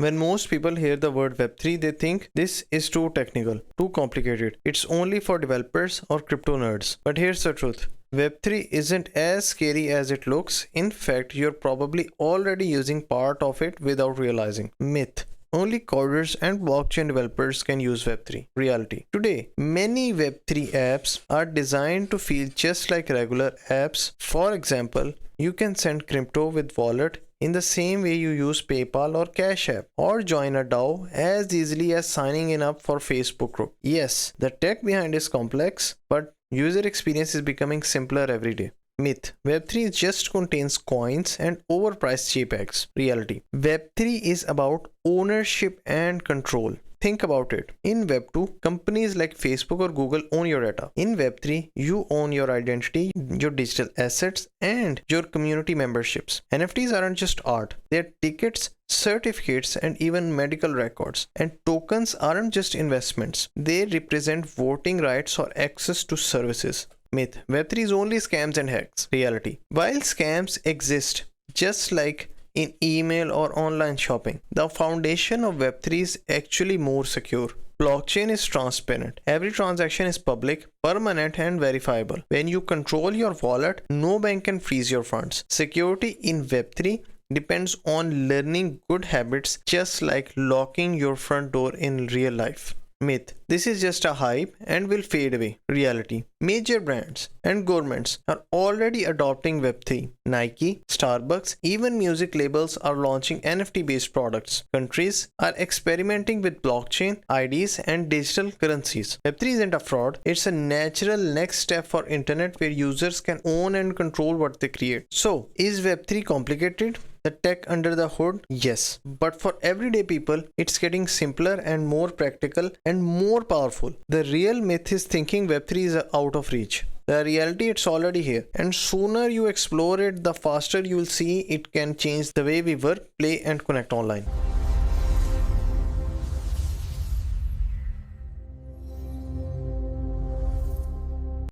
When most people hear the word Web3, they think this is too technical, too complicated. It's only for developers or crypto nerds. But here's the truth. Web3 isn't as scary as it looks. In fact, you're probably already using part of it without realizing. Myth. Only coders and blockchain developers can use Web3. Reality. Today, many Web3 apps are designed to feel just like regular apps. For example, you can send crypto with wallet in the same way you use PayPal or Cash App, or join a DAO as easily as signing in up for Facebook group. Yes, the tech behind is complex, but user experience is becoming simpler every day. Myth. Web3 just contains coins and overpriced JPEGs. Reality. Web3 is about ownership and control. Think about it. In Web2, companies like Facebook or Google own your data. In Web3, you own your identity, your digital assets, and your community memberships. NFTs aren't just art. They're tickets, certificates, and even medical records. And tokens aren't just investments. They represent voting rights or access to services. Myth. Web3 is only scams and hacks. Reality. While scams exist, just like in email or online shopping, the foundation of Web3 is actually more secure. Blockchain is transparent. Every transaction is public, permanent, and verifiable. When you control your wallet, no bank can freeze your funds. Security in Web3 depends on learning good habits, just like locking your front door in real life. Myth. This is just a hype and will fade away. Reality. Major brands and governments are already adopting Web3. Nike, Starbucks, even music labels are launching NFT-based products. Countries are experimenting with blockchain, IDs, and digital currencies. Web3 isn't a fraud. It's a natural next step for internet where users can own and control what they create. So, is Web3 complicated? The tech under the hood? Yes. But for everyday people, it's getting simpler and more practical and more powerful. The real myth is thinking Web3 is out of reach. The reality, it's already here. And sooner you explore it, the faster you'll see it can change the way we work, play, and connect online.